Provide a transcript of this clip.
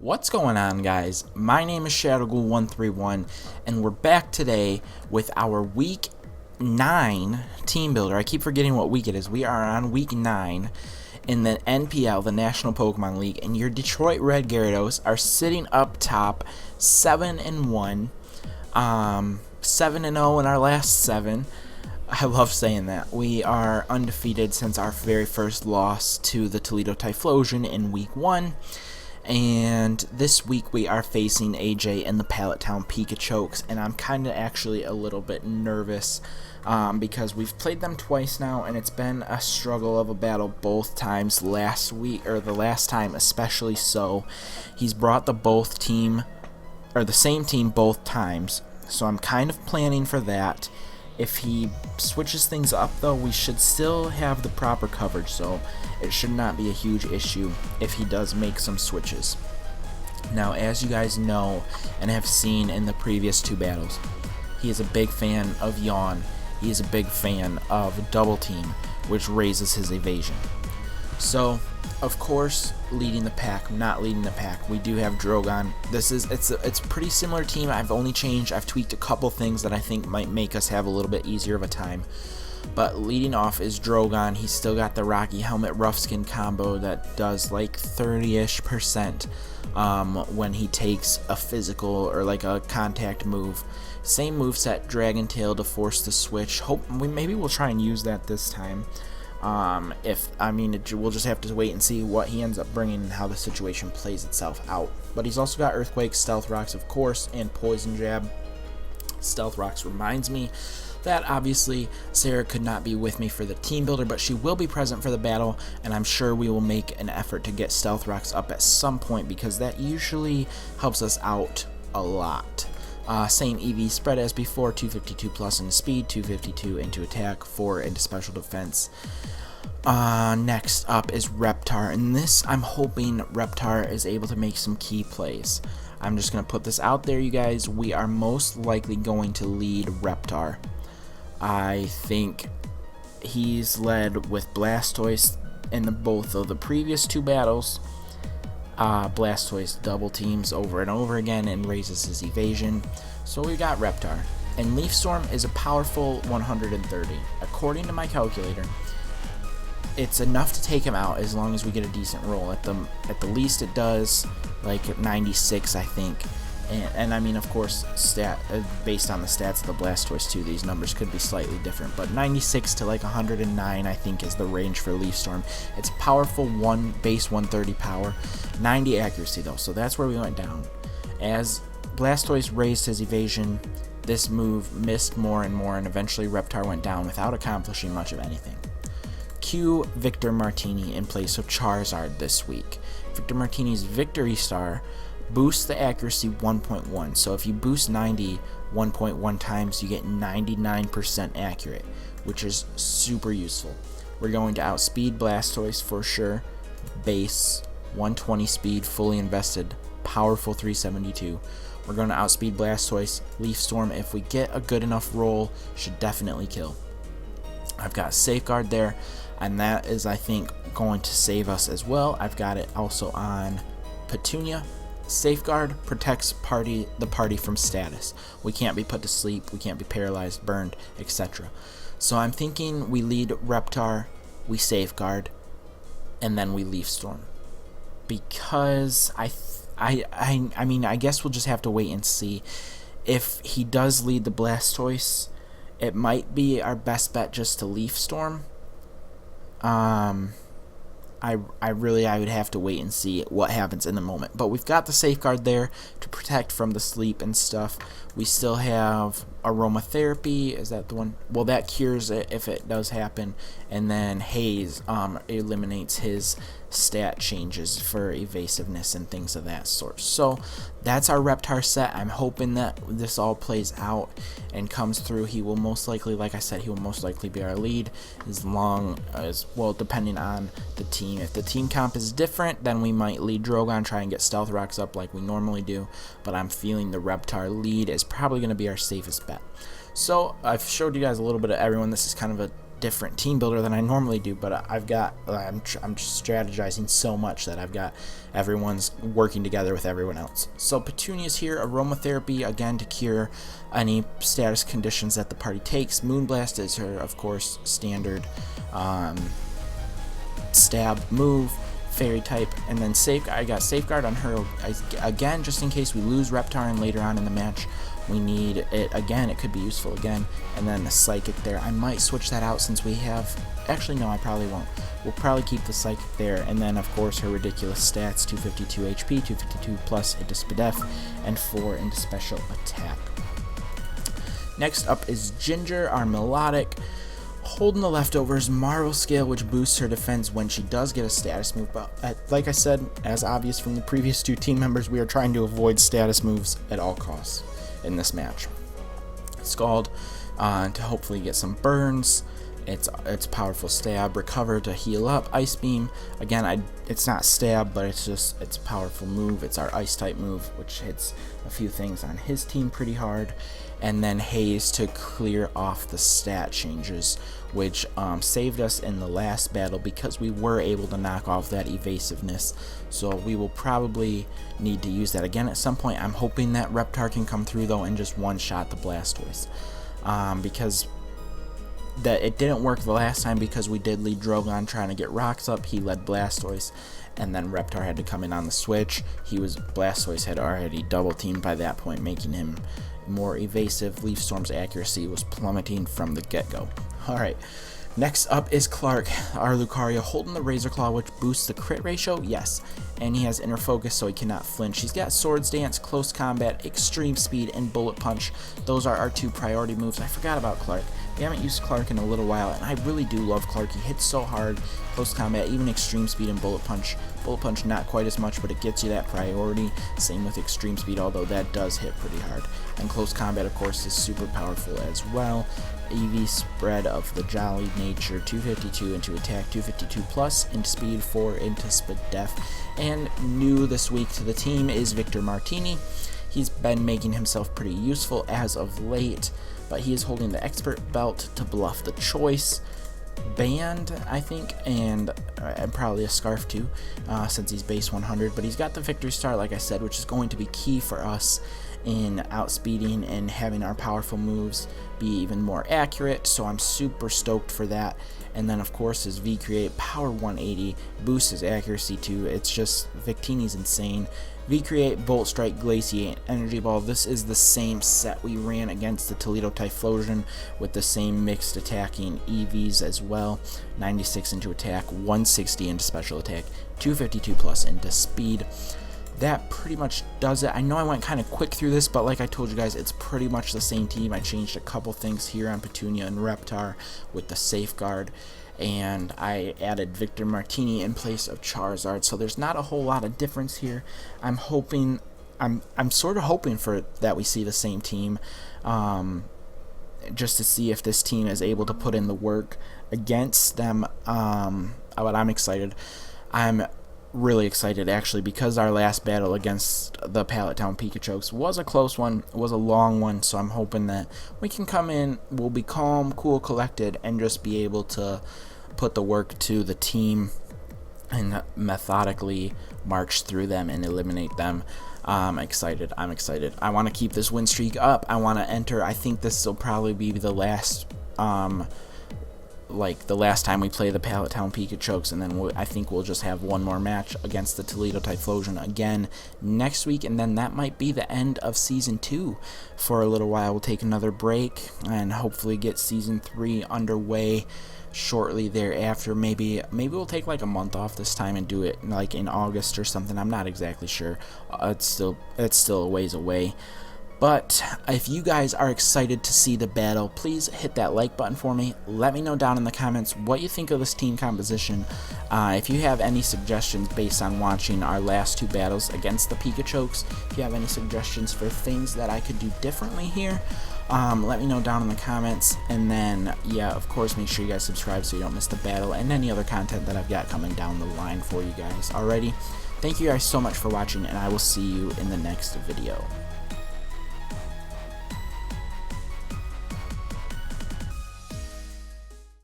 What's going on, guys? My name is ShadowGhoul131 and we're back today with our week 9 team builder. I keep forgetting what week it is. We are on week 9 in the NPL, the National Pokemon League, and your Detroit Red Gyarados are sitting up top 7-1, 7-0 in our last 7. I love saying that. We are undefeated since our very first loss to the Toledo Typhlosion in week 1. And this week we are facing AJ and the Pallet Town Pikachokes, and I'm kind of actually a little bit nervous because we've played them twice now, and it's been a struggle of a battle both times last week, or the last time especially so. He's brought the same team both times, so I'm kind of planning for that. If he switches things up, though, we should still have the proper coverage, so it should not be a huge issue if he does make some switches. Now, as you guys know and have seen in the previous 2 battles, he is a big fan of Yawn. He is a big fan of Double Team, which raises his evasion. So, of course, leading the pack, not leading the pack, we do have Drogon. It's a pretty similar team. I've tweaked a couple things that I think might make us have a little bit easier of a time. But leading off is Drogon. He's still got the Rocky Helmet Rough Skin combo that does like 30-ish% when he takes a physical or like a contact move. Same moveset, Dragon Tail to force the switch. Maybe we'll try and use that this time. We'll just have to wait and see what he ends up bringing and how the situation plays itself out. But he's also got Earthquake, Stealth Rocks, of course, and Poison Jab. Stealth Rocks reminds me that obviously Sarah could not be with me for the team builder, but she will be present for the battle, and I'm sure we will make an effort to get Stealth Rocks up at some point because that usually helps us out a lot. Same EV spread as before, 252 plus into speed, 252 into attack, 4 into special defense. Next up is Reptar, and this I'm hoping Reptar is able to make some key plays. I'm just going to put this out there, you guys. We are most likely going to lead Reptar. I think he's led with Blastoise in both of the previous 2 battles. Blastoise double teams over and over again and raises his evasion. So we got Reptar. And Leaf Storm is a powerful 130. According to my calculator, it's enough to take him out as long as we get a decent roll. At the least it does like 96, I think. And I mean, of course, based on the stats of the Blastoise too, these numbers could be slightly different, but 96 to like 109 I think is the range for Leaf Storm. It's powerful, base 130 power, 90 accuracy though, so that's where we went down. As Blastoise raised his evasion, this move missed more and more, and eventually Reptar went down without accomplishing much of anything. Cue Victor Martini in place of Charizard this week. Victor Martini's Victory Star boosts the accuracy 1.1, so if you boost 90 1.1 times, you get 99% accurate, which is super useful. We're going to outspeed Blastoise for sure, base 120 speed, fully invested, powerful 372. We're going to outspeed Blastoise. Leaf Storm, if we get a good enough roll, should definitely kill. I've got Safeguard there, and that is, I think, going to save us as well. I've got it also on Petunia. Safeguard protects the party from status. We can't be put to sleep, we can't be paralyzed, burned, etc. So I'm thinking we lead Reptar, we Safeguard, and then we Leaf Storm. Because I mean, I guess we'll just have to wait and see. If he does lead the Blastoise, it might be our best bet just to Leaf Storm. I would have to wait and see what happens in the moment. But we've got the Safeguard there to protect from the sleep and stuff. We still have Aromatherapy. Is that the one? Well, that cures it if it does happen. And then Haze eliminates his stat changes for evasiveness and things of that sort. So that's our Reptar set. I'm hoping that this all plays out and comes through. He will most likely, like I said, he will most likely be our lead, as long as, well, depending on the team. If the team comp is different, then we might lead Drogon, try and get Stealth Rocks up like we normally do, but I'm feeling the Reptar lead is probably going to be our safest bet. So I've showed you guys a little bit of everyone. This is kind of a different team builder than I normally do, but I'm strategizing so much that I've got everyone's working together with everyone else. So Petunia's here, aromatherapy, again to cure any status conditions that the party takes. Moonblast is her, of course, standard stab move, fairy type, and then I got safeguard on her again, just in case we lose Reptar and later on in the match we need it again. It could be useful again. And then the psychic there, I might switch that out since we have, actually no, I probably won't. We'll probably keep the psychic there, and then of course her ridiculous stats, 252 HP, 252 plus into SPDEF, and 4 into special attack. Next up is Ginger, our melodic, holding the leftovers, Marvel Scale, which boosts her defense when she does get a status move. But like I said, as obvious from the previous 2 team members, we are trying to avoid status moves at all costs in this match. Scald to hopefully get some burns. It's powerful stab, recover to heal up, ice beam. Again, it's not stab, but it's a powerful move. It's our ice type move, which hits a few things on his team pretty hard. And then haze to clear off the stat changes, which saved us in the last battle because we were able to knock off that evasiveness. So we will probably need to use that again at some point. I'm hoping that Reptar can come through though and just one-shot the Blastoise, because that it didn't work the last time because we did lead Drogon trying to get rocks up. He led Blastoise, and then Reptar had to come in on the switch. Blastoise had already double teamed by that point, making him more evasive. Leaf Storm's accuracy was plummeting from the get-go. Alright, next up is Clark, our Lucario, holding the Razor Claw, which boosts the crit ratio, yes, and he has inner focus so he cannot flinch. He's got Swords Dance, Close Combat, Extreme Speed, and Bullet Punch. Those are our 2 priority moves. I forgot about Clark. We haven't used Clark in a little while, and I really do love Clark. He hits so hard, Close Combat, even Extreme Speed and Bullet Punch. Bullet Punch not quite as much, but it gets you that priority. Same with Extreme Speed, although that does hit pretty hard. And Close Combat, of course, is super powerful as well. EV spread of the Jolly Nature, 252 into attack, 252 plus into speed, 4 into SPDEF. And new this week to the team is Victor Martini. He's been making himself pretty useful as of late, but he is holding the Expert Belt to buff the Choice Band, I think, and probably a Scarf too, since he's base 100. But he's got the Victory Star, like I said, which is going to be key for us in outspeeding and having our powerful moves be even more accurate, so I'm super stoked for that. And then of course his V-Create, power 180, boosts his accuracy too. It's just, Victini's insane. V-Create, Bolt Strike, Glaciate, Energy Ball. This is the same set we ran against the Toledo Typhlosion with the same mixed attacking EVs as well. 96 into attack, 160 into special attack, 252 plus into speed. That pretty much does it. I know I went kind of quick through this, but like I told you guys, it's pretty much the same team. I changed a couple things here on Petunia and Reptar with the Safeguard, and I added Victor Martini in place of Charizard, so there's not a whole lot of difference here. I'm sort of hoping for that we see the same team, just to see if this team is able to put in the work against them. But I'm excited. I'm really excited actually, because our last battle against the Pallet Town Pikachokes was a close one, was a long one, so I'm hoping that we can come in, we'll be calm, cool, collected, and just be able to put the work to the team and methodically march through them and eliminate them. I'm excited. I want to keep this win streak up. I want to enter. I think this will probably be the last the last time we play the Pallet Town Pikachokes, and then I think we'll just have one more match against the Toledo Typhlosion again next week, and then that might be the end of Season 2 for a little while. We'll take another break and hopefully get Season 3 underway shortly thereafter. Maybe we'll take like a month off this time and do it like in August or something. I'm not exactly sure. It's still a ways away. But if you guys are excited to see the battle, please hit that like button for me. Let me know down in the comments what you think of this team composition. If you have any suggestions based on watching our last 2 battles against the Pikachokes, if you have any suggestions for things that I could do differently here, let me know down in the comments. And then, yeah, of course, make sure you guys subscribe so you don't miss the battle and any other content that I've got coming down the line for you guys. Alrighty, thank you guys so much for watching, and I will see you in the next video.